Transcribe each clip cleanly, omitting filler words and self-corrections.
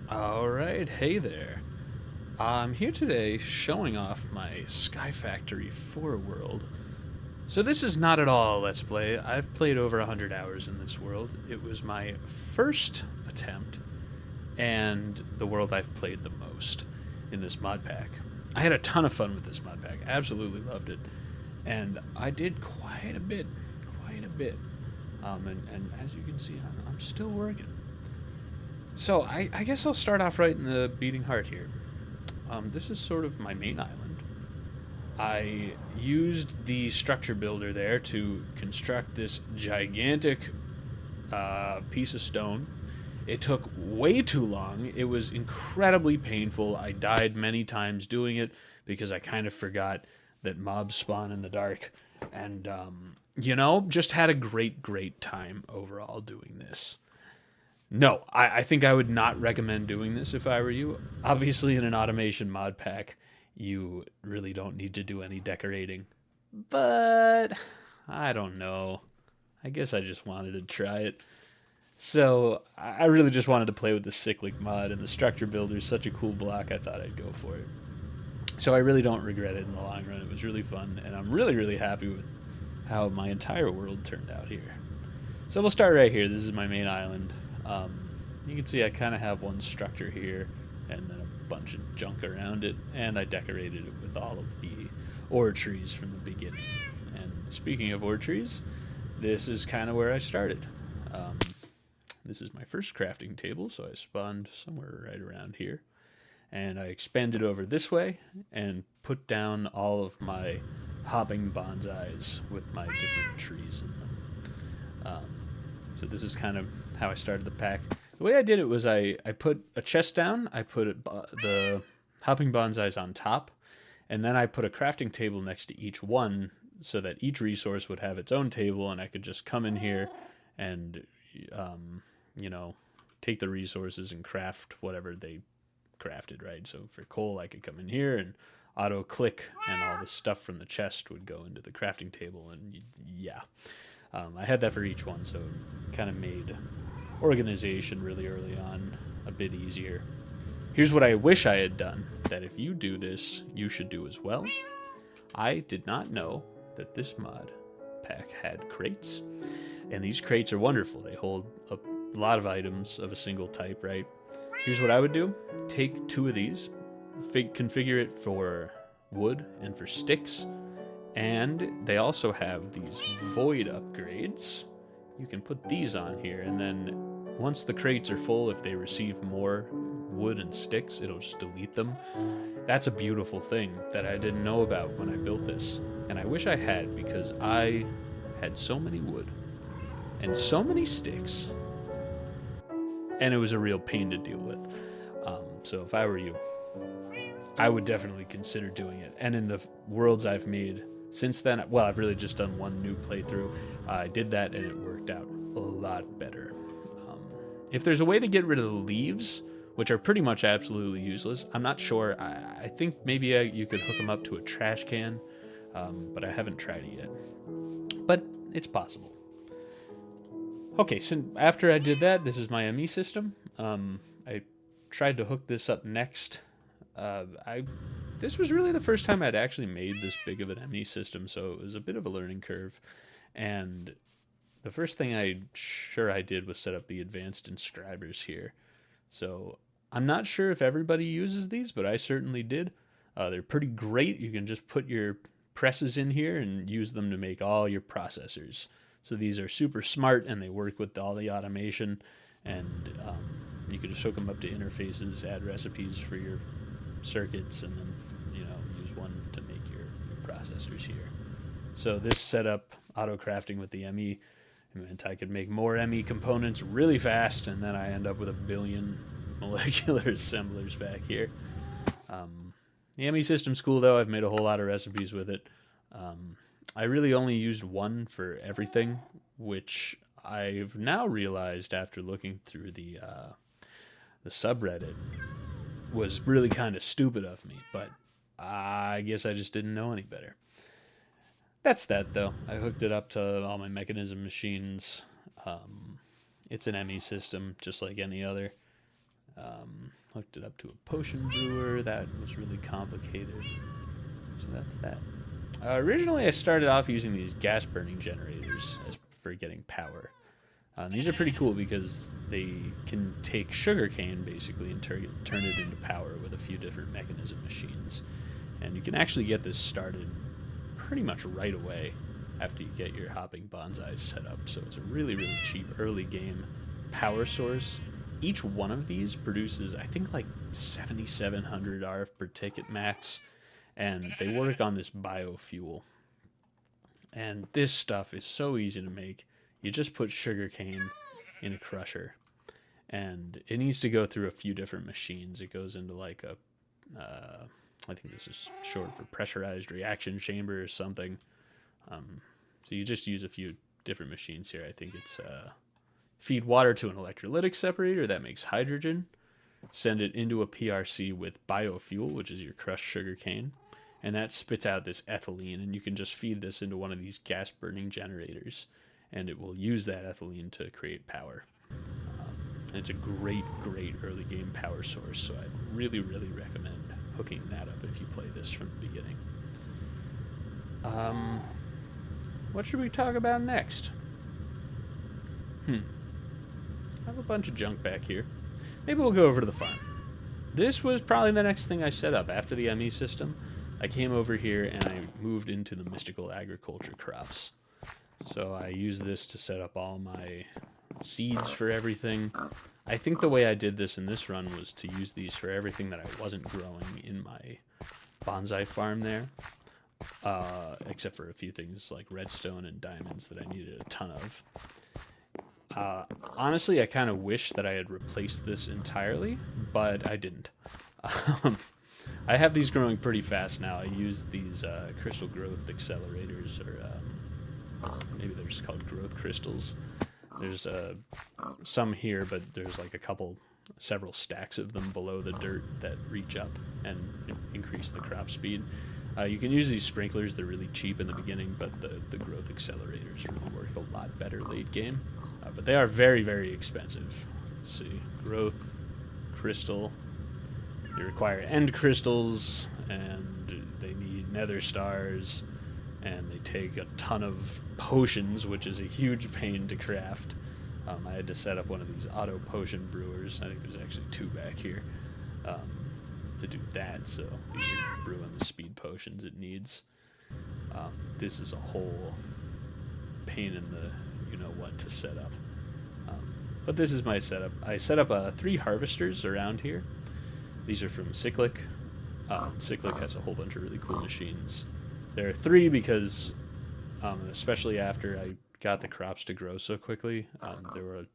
All right, hey there. I'm here today showing off my Sky Factory 4 world. So this is not at all a Let's Play. I've played over 100 hours in this world. It was my first attempt and the world I've played the most in this mod pack. I had a ton of fun with this mod pack. Absolutely loved it. And I did quite a bit. Quite a bit. And as you can see, I'm still working. So I guess I'll start off right in the beating heart here. This is sort of my main island. I used the structure builder there to construct this gigantic piece of stone. It took way too long. It was incredibly painful. I died many times doing it because I kind of forgot that mobs spawn in the dark. And, just had a great time overall doing this. No, I think I would not recommend doing this if I were you. Obviously, in an automation mod pack, you really don't need to do any decorating. But I don't know. I guess I just wanted to try it. So I really just wanted to play with the cyclic mod, and the structure builder is such a cool block, I thought I'd go for it. So I really don't regret it in the long run. It was really fun, and I'm really happy with how my entire world turned out here. So we'll start right here. This is my main island. You can see I kind of have one structure here and then a bunch of junk around it, and I decorated it with all of the ore trees from the beginning. And speaking of ore trees, this is kind of where I started. Um, this is my first crafting table, so I spawned somewhere right around here. And I expanded over this way and put down all of my hopping bonsais with my different trees in them. So this is kind of how I started the pack. The way I did it was I put a chest down, I put the hopping bonsais on top, and then I put a crafting table next to each one so that each resource would have its own table, and I could just come in here and, um, you know, take the resources and craft whatever they crafted, right? So for coal, I could come in here and auto click, and all the stuff from the chest would go into the crafting table, and yeah. I had that for each one, so it kind of made organization really early on a bit easier. Here's what I wish I had done that if you do this, you should do as well. I did not know that this mod pack had crates, and these crates are wonderful. They hold a lot of items of a single type, right? Here's what I would do. Take two of these, configure it for wood and for sticks, and they also have these void upgrades. You can put these on here, and then once the crates are full, if they receive more wood and sticks, it'll just delete them. That's a beautiful thing that I didn't know about when I built this. And I wish I had, because I had so many wood and so many sticks, and it was a real pain to deal with. So if I were you, I would definitely consider doing it. And in the worlds I've made since then, well, I've really just done one new playthrough. I did that and it worked out a lot better. If there's a way to get rid of the leaves, which are pretty much absolutely useless, I'm not sure. I think maybe you could hook them up to a trash can, but I haven't tried it yet. But it's possible. Okay, so after I did that, this is my ME system. I tried to hook this up next. This was really the first time I'd actually made this big of an ME system, so it was a bit of a learning curve. And the first thing I did was set up the advanced inscribers here. So I'm not sure if everybody uses these, but I certainly did. They're pretty great. You can just put your presses in here and use them to make all your processors. So these are super smart, and they work with all the automation, and you can just hook them up to interfaces, add recipes for your circuits, and then use one to make your processors here. So this setup, auto crafting with the ME, meant I could make more ME components really fast, and then I end up with a billion molecular assemblers back here. The ME system's cool though. I've made a whole lot of recipes with it. I really only used one for everything, which I've now realized after looking through the subreddit was really kind of stupid of me, but I guess I just didn't know any better. That's that, though. I hooked it up to all my mechanism machines. It's an ME system, just like any other. Hooked it up to a potion brewer. That was really complicated. So that's that. Originally, I started off using these gas burning generators for getting power. These are pretty cool because they can take sugarcane basically and turn it into power with a few different mechanism machines. And you can actually get this started pretty much right away after you get your hopping bonsais set up. So it's a really, really cheap early game power source. Each one of these produces, I think, like 7,700 RF per ticket max, and they work on this biofuel. And this stuff is so easy to make. You just put sugarcane in a crusher, and it needs to go through a few different machines. It goes into like a, I think this is short for pressurized reaction chamber or something. So you just use a few different machines here. I think it's feed water to an electrolytic separator that makes hydrogen, send it into a PRC with biofuel, which is your crushed sugarcane, and that spits out this ethylene, and you can just feed this into one of these gas burning generators, and it will use that ethylene to create power. And it's a great, great early game power source, so I'd really, really recommend hooking that up if you play this from the beginning. What should we talk about next? I have a bunch of junk back here. Maybe we'll go over to the farm. This was probably the next thing I set up after the ME system. I came over here and I moved into the mystical agriculture crops. So I used this to set up all my seeds for everything. I think the way I did this in this run was to use these for everything that I wasn't growing in my bonsai farm there. Except for a few things like redstone and diamonds that I needed a ton of. Honestly, I kind of wish that I had replaced this entirely, but I didn't. I have these growing pretty fast now. I use these crystal growth accelerators, or maybe they're just called growth crystals. There's some here, but there's like several stacks of them below the dirt that reach up and increase the crop speed. You can use these sprinklers. They're really cheap in the beginning, but the growth accelerators really work a lot better late game. But they are very, very expensive. Let's see. Growth crystal. They require end crystals, and they need nether stars, and they take a ton of potions, which is a huge pain to craft. I had to set up one of these auto potion brewers. I think there's actually two back here. To do that, so these are brewing the speed potions it needs. This is a whole pain in the you-know-what to set up. But this is my setup. I set up 3 harvesters around here. These are from Cyclic. Cyclic has a whole bunch of really cool machines. There are 3 because, especially after I got the crops to grow so quickly, there were a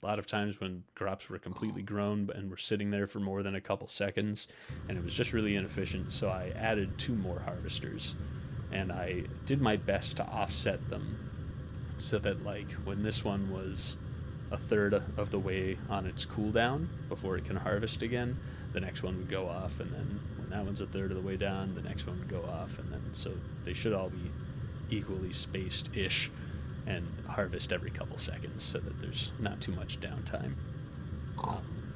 lot of times when crops were completely grown and were sitting there for more than a couple seconds, and it was just really inefficient, so I added 2 more harvesters, and I did my best to offset them so that, like, when this one was a third of the way on its cooldown before it can harvest again, the next one would go off, and then when that one's a third of the way down, the next one would go off, and then so they should all be equally spaced-ish and harvest every couple seconds so that there's not too much downtime.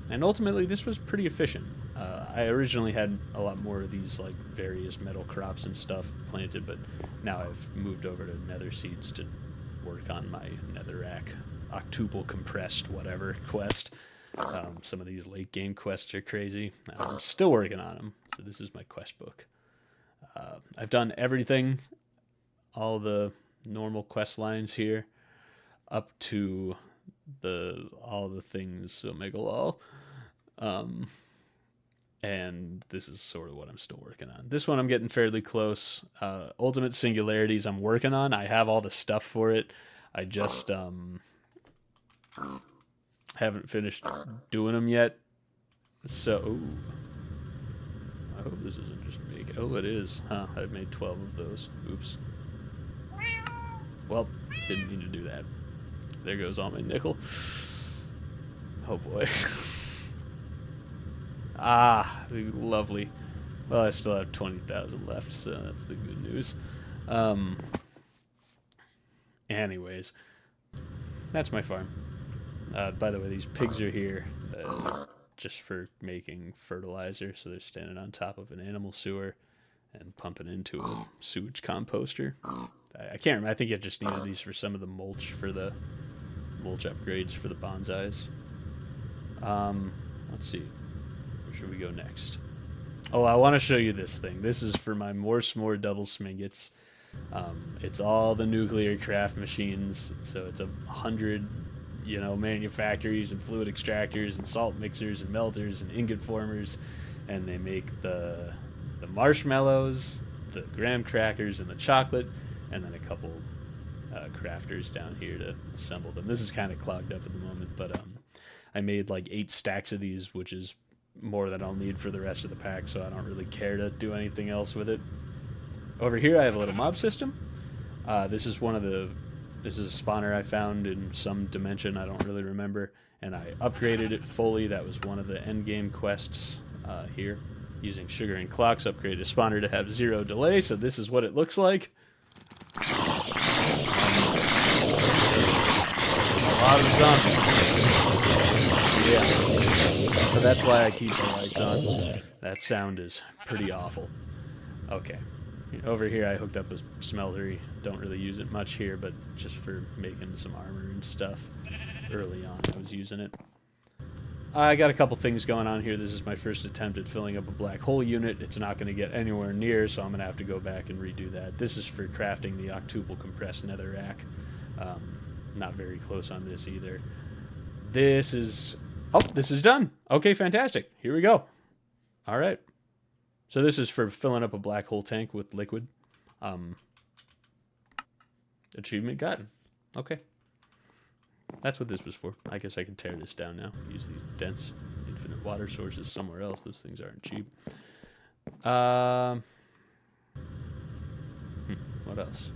And ultimately, this was pretty efficient. I originally had a lot more of these like various metal crops and stuff planted, but now I've moved over to nether seeds to work on my netherrack octuple compressed whatever quest. Some of these late game quests are crazy. I'm still working on them, so this is my quest book. I've done everything, all the normal quest lines here, up to all the things Omega Law. And this is sort of what I'm still working on. This one I'm getting fairly close. Ultimate Singularities I'm working on. I have all the stuff for it. I just haven't finished doing them yet. So, ooh. I hope this isn't just me. Oh, it is. Huh, I've made 12 of those. Oops. Well, didn't mean to do that. There goes all my nickel. Oh boy. Lovely. Well, I still have 20,000 left, so that's the good news. Anyways, that's my farm. By the way, these pigs are here just for making fertilizer. So they're standing on top of an animal sewer and pumping into a sewage composter. I can't remember. I think I just needed these for some of the mulch upgrades for the bonsais. Let's see. Where should we go next? Oh, I want to show you this thing. This is for my Morsemore double smingets. It's all the nuclear craft machines. So it's 100, manufactories and fluid extractors and salt mixers and melters and ingot formers, and they make the marshmallows, the graham crackers, and the chocolate, and then a couple crafters down here to assemble them. This is kind of clogged up at the moment, but I made like 8 stacks of these, which is more than I'll need for the rest of the pack, so I don't really care to do anything else with it. Over here I have a little mob system. This is a spawner I found in some dimension, I don't really remember, and I upgraded it fully. That was one of the end game quests here. Using sugar and clocks, upgraded a spawner to have 0 delay, so this is what it looks like. A lot of zombies. Yeah. So that's why I keep the lights on. That sound is pretty awful. Okay. Over here I hooked up a smeltery. Don't really use it much here, but just for making some armor and stuff. Early on I was using it. I got a couple things going on here. This is my first attempt at filling up a black hole unit. It's not going to get anywhere near, so I'm going to have to go back and redo that. This is for crafting the octuple compressed netherrack. Not very close on this either. This is done. Okay, fantastic. Here we go. All right. So this is for filling up a black hole tank with liquid. Achievement gotten. Okay. That's what this was for. I guess I can tear this down now. Use these dense infinite water sources somewhere else. Those things aren't cheap. What else?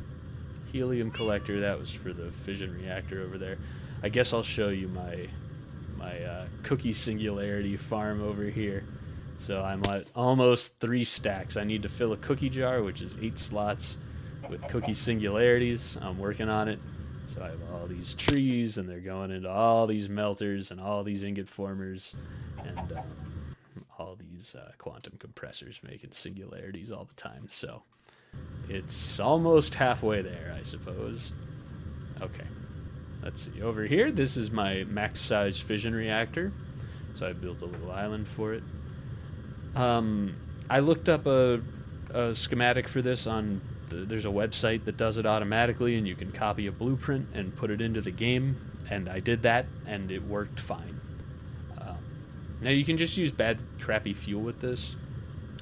Helium collector. That was for the fission reactor over there. I guess I'll show you my cookie singularity farm over here. So I'm at almost 3 stacks. I need to fill a cookie jar, which is 8 slots with cookie singularities. I'm working on it. So I have all these trees, and they're going into all these melters and all these ingot formers and all these quantum compressors making singularities all the time. So it's almost halfway there, I suppose. Okay. Let's see. Over here, this is my max-size fission reactor. So I built a little island for it. I looked up a schematic for this on... There's a website that does it automatically, and you can copy a blueprint and put it into the game, and I did that, and it worked fine. Now, you can just use bad, crappy fuel with this,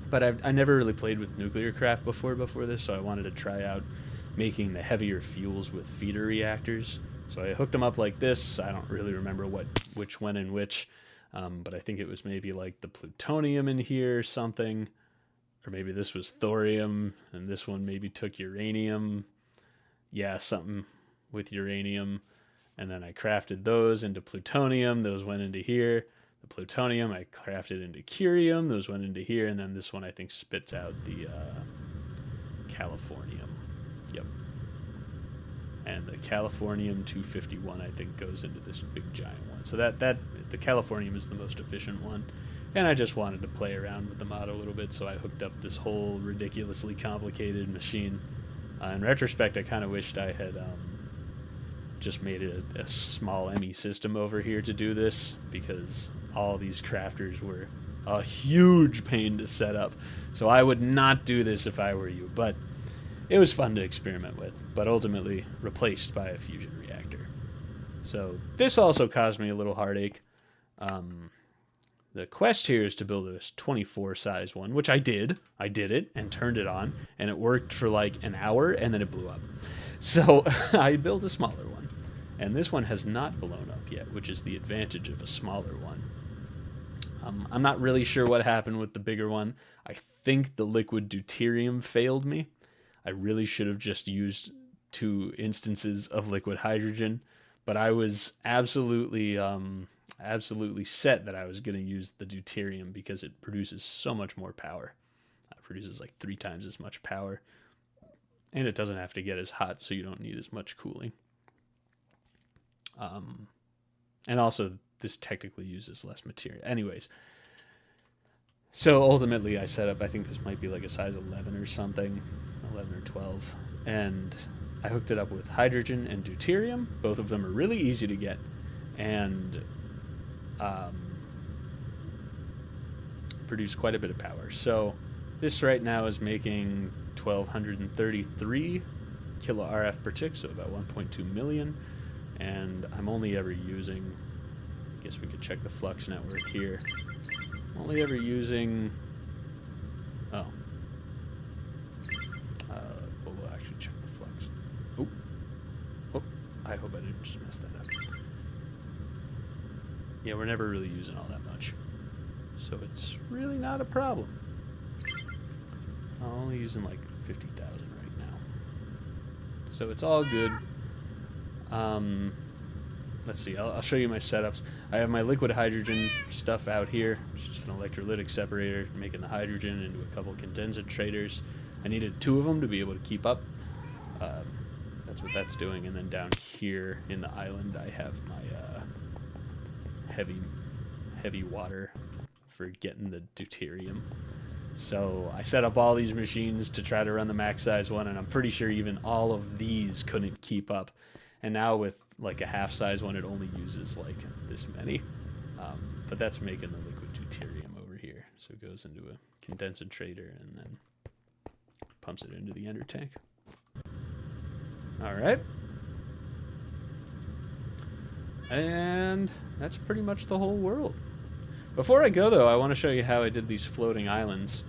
but I never really played with nuclear craft before this, so I wanted to try out making the heavier fuels with feeder reactors. So I hooked them up like this. I don't really remember which went in which, but I think it was maybe like the plutonium in here or something. Or maybe this was thorium, and this one maybe took uranium. Yeah, something with uranium. And then I crafted those into plutonium. Those went into here. The plutonium I crafted into curium. Those went into here. And then this one I think spits out the californium. Yep. And the californium 251 I think goes into this big giant one. So that the californium is the most efficient one. And I just wanted to play around with the mod a little bit, so I hooked up this whole ridiculously complicated machine. In retrospect, I kind of wished I had just made it a small ME system over here to do this, because all these crafters were a huge pain to set up. So I would not do this if I were you, but it was fun to experiment with, but ultimately replaced by a fusion reactor. So this also caused me a little heartache. The quest here is to build a 24 size one, which I did. I did it and turned it on, and it worked for like an hour, and then it blew up. So I built a smaller one, and this one has not blown up yet, which is the advantage of a smaller one. I'm not really sure what happened with the bigger one. I think the liquid deuterium failed me. I really should have just used 2 instances of liquid hydrogen, but I was absolutely set that I was going to use the deuterium because it produces so much more power. It produces like 3 times as much power, and it doesn't have to get as hot, so you don't need as much cooling. And also, this technically uses less material. Anyways, so ultimately I set up, I think this might be like a size 11 or something, 11 or 12, and I hooked it up with hydrogen and deuterium. Both of them are really easy to get, and produce quite a bit of power. So this right now is making 1233 kilo RF per tick, so about 1.2 million, and I'm only ever using, I guess we could check the flux network here, I'm only ever using, we'll actually check the flux. Oh, I hope I didn't just mess that up. Yeah, we're never really using all that much, so it's really not a problem. I'm only using like 50,000 right now, so it's all good. Let's see, I'll show you my setups. I have my liquid hydrogen stuff out here, just an electrolytic separator, making the hydrogen into a couple concentrators. I needed 2 of them to be able to keep up. That's what that's doing. And then down here in the island, I have my heavy water for getting the deuterium. So I set up all these machines to try to run the max size one, and I'm pretty sure even all of these couldn't keep up. And now with like a half size one, it only uses like this many. But that's making the liquid deuterium over here. So it goes into a condensator and then pumps it into the ender tank. All right. And that's pretty much the whole world. Before I go, though, I want to show you how I did these floating islands.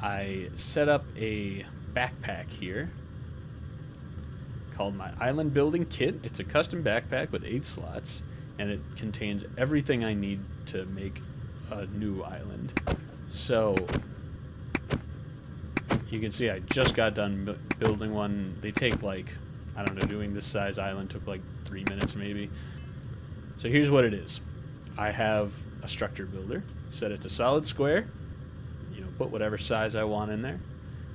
I set up a backpack here called my Island Building Kit. It's a custom backpack with 8 slots, and it contains everything I need to make a new island. So you can see I just got done building one. They take like, I don't know, doing this size island took like 3 minutes maybe. So here's what it is. I have a structure builder, set it to solid square, you know, put whatever size I want in there.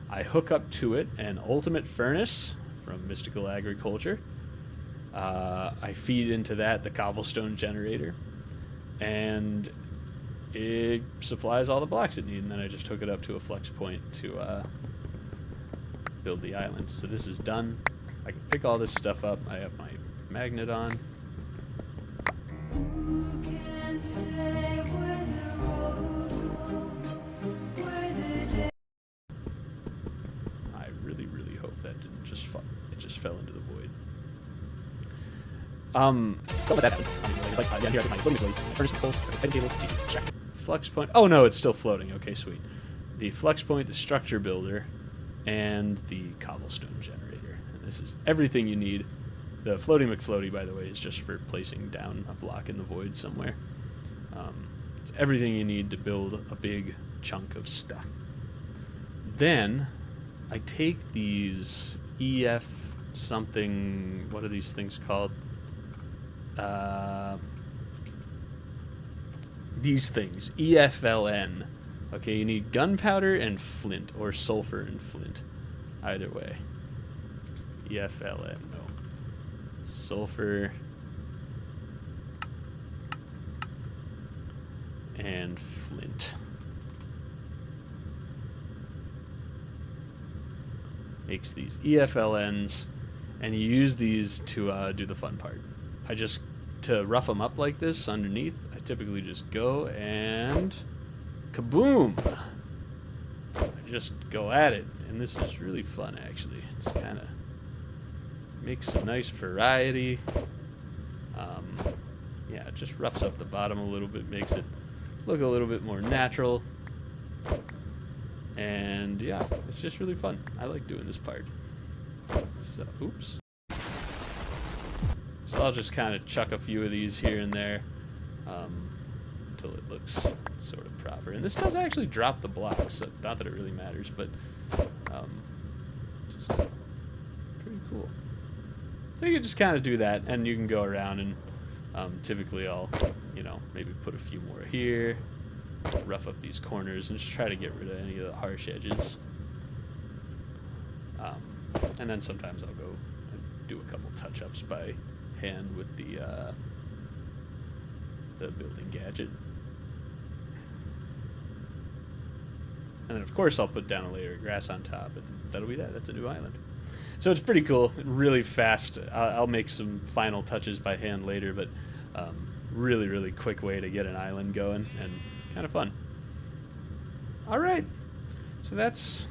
I hook up to it an ultimate furnace from Mystical Agriculture. I feed into that the cobblestone generator, and it supplies all the blocks it needs, and then I just hook it up to a flex point to build the island. So this is done. I can pick all this stuff up. I have my magnet on. I really, really hope that didn't just fall. It just fell into the void. Flux point. Oh no, it's still floating. Okay, sweet. The flux point, the structure builder, and the cobblestone generator. And this is everything you need. The floating McFloaty, by the way, is just for placing down a block in the void somewhere. It's everything you need to build a big chunk of stuff. Then I take these EF something, what are these things called? These things, EFLN. Okay, you need gunpowder and flint, or sulfur and flint. Either way. EFLN, no. Sulfur and flint. Makes these EFLNs, and you use these to do the fun part. To rough them up like this underneath, I typically just go and kaboom! I just go at it, and this is really fun actually. It's kind of makes a nice variety. Yeah, it just roughs up the bottom a little bit, makes it look a little bit more natural. And yeah, it's just really fun. I like doing this part. So, oops. So I'll just kind of chuck a few of these here and there until it looks sort of proper. And this does actually drop the blocks, so not that it really matters, but just pretty cool. So you can just kind of do that, and you can go around and typically I'll, maybe put a few more here, rough up these corners, and just try to get rid of any of the harsh edges. And then sometimes I'll go and do a couple touch-ups by hand with the the building gadget. And then, of course, I'll put down a layer of grass on top, and that'll be that. That's a new island. So it's pretty cool, really fast. I'll make some final touches by hand later, but really, really quick way to get an island going, and kind of fun. All right, so that's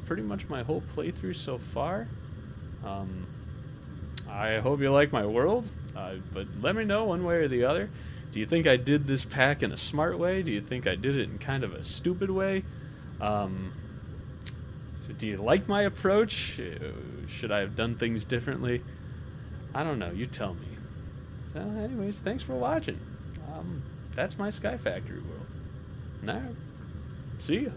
pretty much my whole playthrough so far. I hope you like my world, but let me know one way or the other. Do you think I did this pack in a smart way? Do you think I did it in kind of a stupid way? Do you like my approach? Should I have done things differently? I don't know. You tell me. So, anyways, thanks for watching. That's my Sky Factory world. All right. See ya.